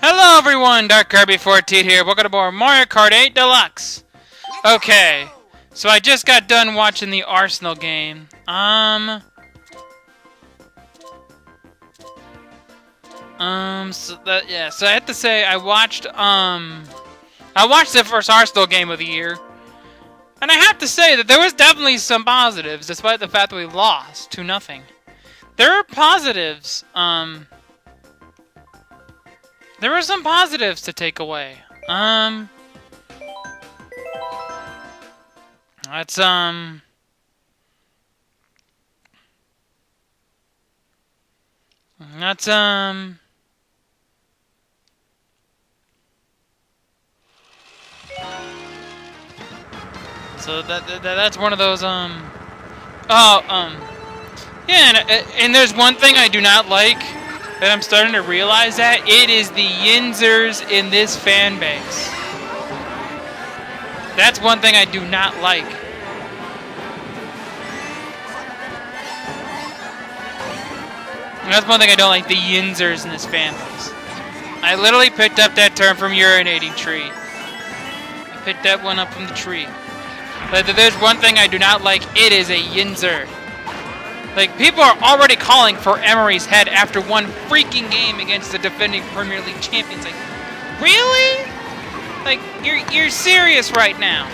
Hello everyone, Dark Kirby14 here. Welcome to more Mario Kart 8 Deluxe. Okay, so I just got done watching the Arsenal game. So I have to say I watched the first Arsenal game of the year. And I have to say that there was definitely some positives, despite the fact that we lost 2-0. There are positives, there were some positives to take away. That's, so that's one of those, yeah, and there's one thing I do not like, that I'm starting to realize that it is the Yinzers in this fan base. That's one thing I do not like. And that's one thing I don't like, the Yinzers in this fan base. I literally picked up that term from urinating tree. I picked that one up from the tree. But there's one thing I do not like, it is a Yinzer. Like, people are already calling for Emery's head after one freaking game against the defending Premier League champions. Like, really? Like, you're serious right now?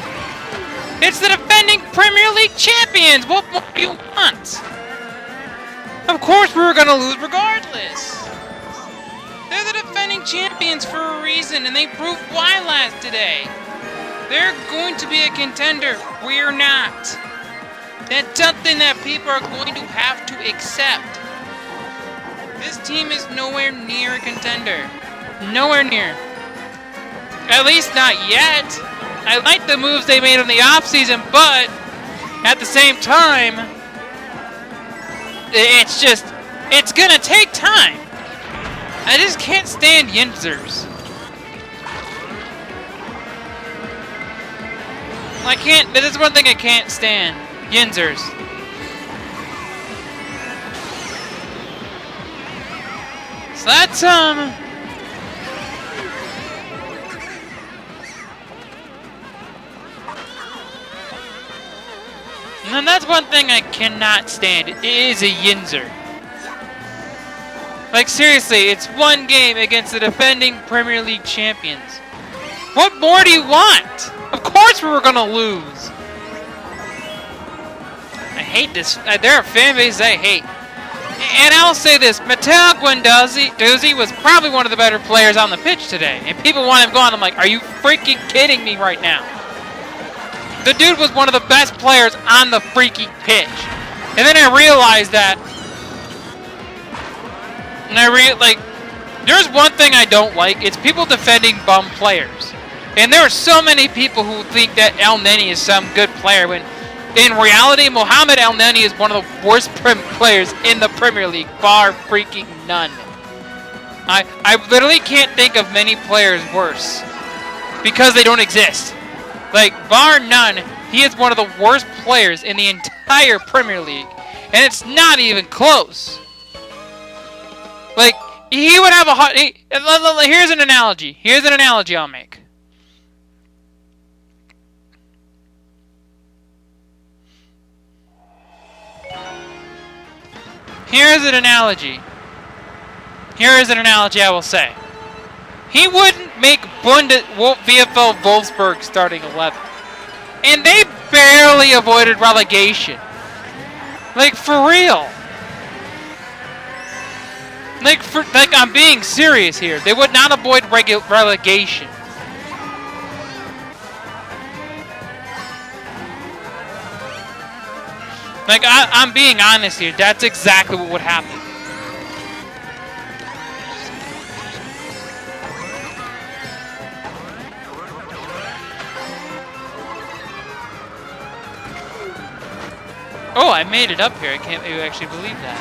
It's the defending Premier League champions! What more do you want? Of course we were gonna lose regardless! They're the defending champions for a reason, and they proved why last today. They're going to be a contender. We're not. That's something that people are going to have to accept. This team is nowhere near a contender. Nowhere near. At least not yet. I like the moves they made in the offseason, but at the same time, it's gonna take time. I just can't stand Yinzers. That is one thing I can't stand. Yinzers. So that's, and that's one thing I cannot stand. It is a Yinzer. Like, seriously, it's one game against the defending Premier League champions. What more do you want? Of course we were gonna lose. I hate this. There are fan bases I hate. And I'll say this, Matteo Guendouzi was probably one of the better players on the pitch today. And people want him gone. I'm like, are you freaking kidding me right now? The dude was one of the best players on the freaking pitch. And then I realized that. And there's one thing I don't like. It's people defending bum players. And there are so many people who think that El Neni is some good player when in reality, Mohamed El Neni is one of the worst players in the Premier League, bar freaking none. I literally can't think of many players worse because they don't exist. Like, bar none, he is one of the worst players in the entire Premier League, and it's not even close. Like, he would have here's an analogy. Here's an analogy I'll make. Here's an analogy. Here is an analogy I will say. He wouldn't make VfL Wolfsburg starting 11. And they barely avoided relegation. Like, for real. Like I'm being serious here. They would not avoid relegation. Like, I'm being honest here. That's exactly what would happen. Oh, I made it up here. I can't actually believe that.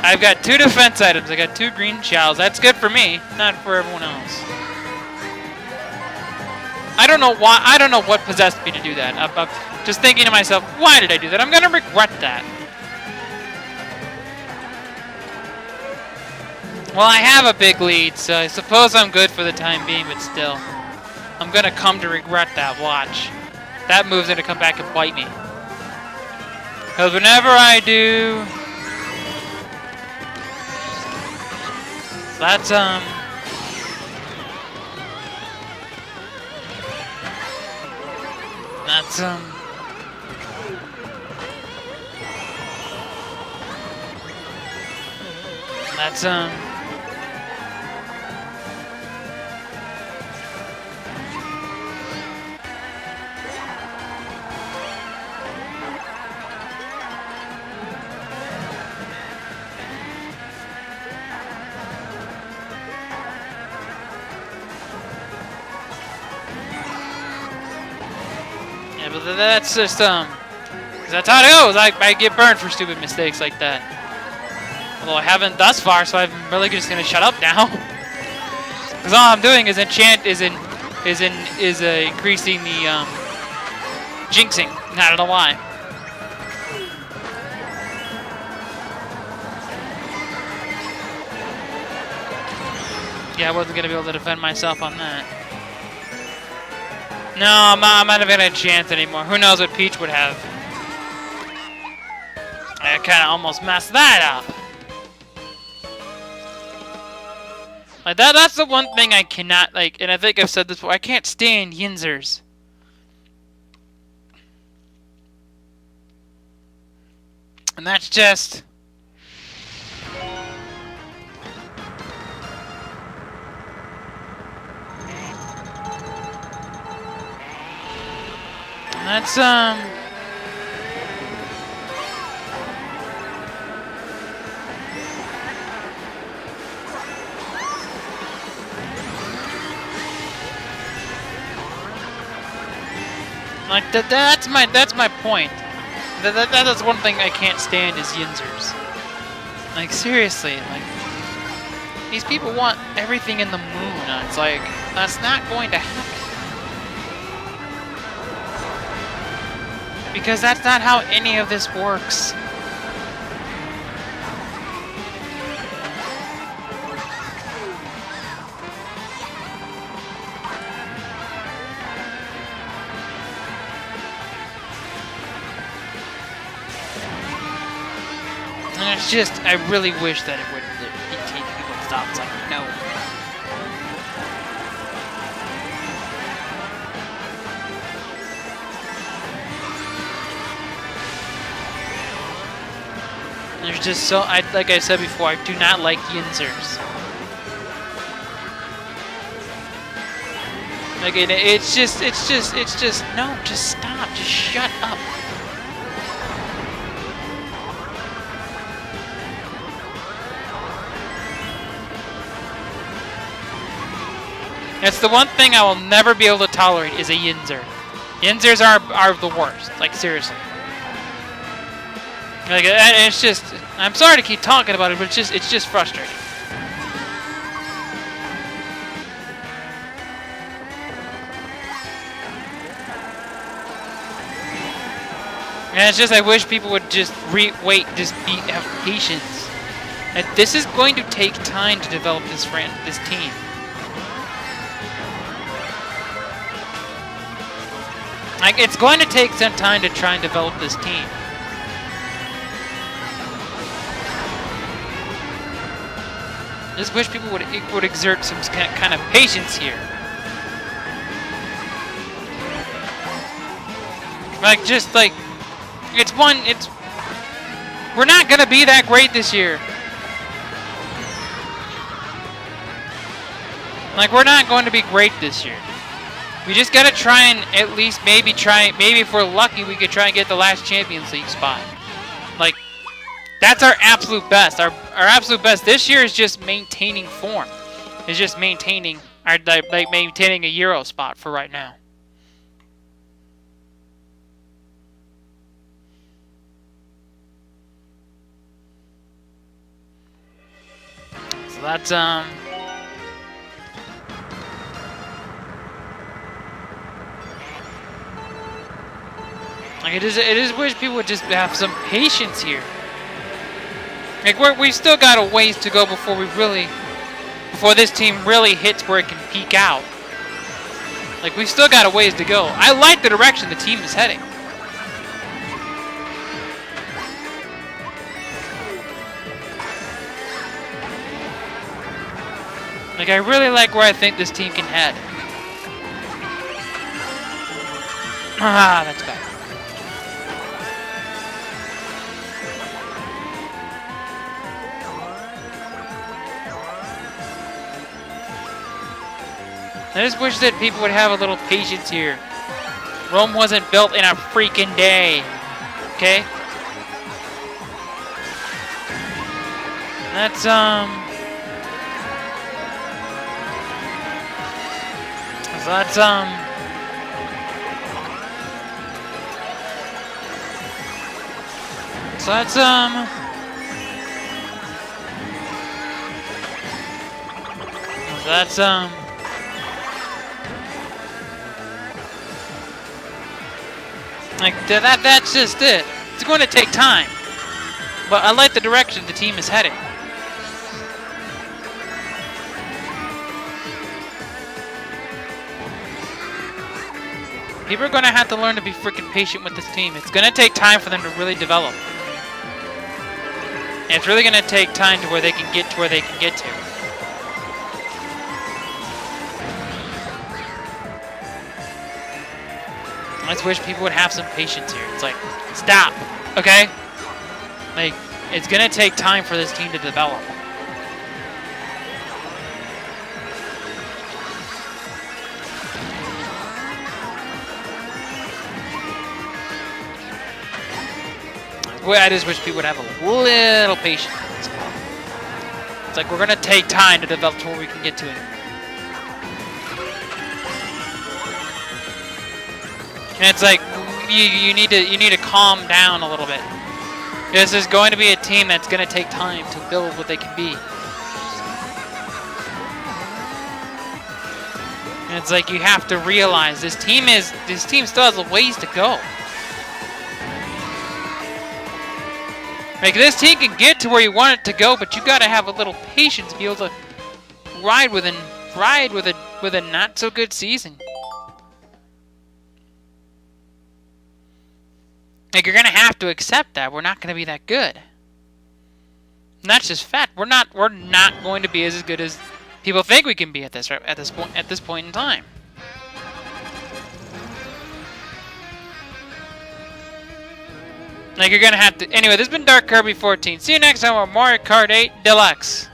I've got 2 defense items. I got 2 green shells. That's good for me, not for everyone else. I don't know why. I don't know what possessed me to do that. I'm just thinking to myself, why did I do that? I'm gonna regret that. Well, I have a big lead, so I suppose I'm good for the time being, but still. I'm gonna come to regret that, watch. That move's gonna come back and bite me. Because whenever I do... That's, yeah, but that's just, 'cause that's how it goes. I get burned for stupid mistakes like that. Although I haven't thus far, so I'm really just gonna shut up now. Because all I'm doing is increasing the jinxing. I don't know why. Yeah, I wasn't gonna be able to defend myself on that. No, I'm not even gonna have a chance anymore. Who knows what Peach would have? I kind of almost messed that up. Like that's the one thing I cannot like, and I think I've said this before. I can't stand Yinzers. And that's just... That's, like, that's my point. That's one thing I can't stand is Yinzers. Like, seriously, like, these people want everything in the moon. It's like, that's not going to happen. Because that's not how any of this works. And it's just, I really wish that it would people would stop. It's like, no. There's just so, like I said before, I do not like Yinzers. Like, it's just, no, just stop, just shut up. That's the one thing I will never be able to tolerate is a Yinzer. Yinzers are the worst, like seriously. Like, it's just, I'm sorry to keep talking about it, but it's just frustrating. And it's just, I wish people would just have patience. And this is going to take time to develop this team. Like, it's going to take some time to try and develop this team. Just wish people would exert some kind of patience here. Like, just like, we're not gonna be that great this year. Like, we're not going to be great this year. We just gotta try and at least maybe if we're lucky, we could try and get the last Champions League spot. Like, that's our absolute best. Our absolute best this year is just maintaining form. It's just maintaining maintaining a Euro spot for right now. So that's like, it is wish people would just have some patience here. Like we still got a ways to go before this team really hits where it can peak out. Like we still got a ways to go. I like the direction the team is heading. Like I really like where I think this team can head. Ah, that's bad. I just wish that people would have a little patience here. Rome wasn't built in a freaking day. Okay? That's, So that's, like, that's just it. It's going to take time. But I like the direction the team is heading. People are going to have to learn to be freaking patient with this team. It's going to take time for them to really develop. And it's really going to take time to where they can get to where they can get to. I just wish people would have some patience here. It's like, stop, okay? Like, it's going to take time for this team to develop. Well, I just wish people would have a little patience. It's like we're gonna take time to develop to where we can get to it. And it's like you need to calm down a little bit. This is going to be a team that's gonna take time to build what they can be. And it's like you have to realize this team still has a ways to go. Like this team can get to where you want it to go, but you gotta have a little patience to be able to ride with a not so good season. Like you're gonna have to accept that we're not gonna be that good. And that's just fact. We're not going to be as good as people think we can be at this point in time. Like, you're gonna have to... Anyway, this has been Dark Kirby 14. See you next time on Mario Kart 8 Deluxe.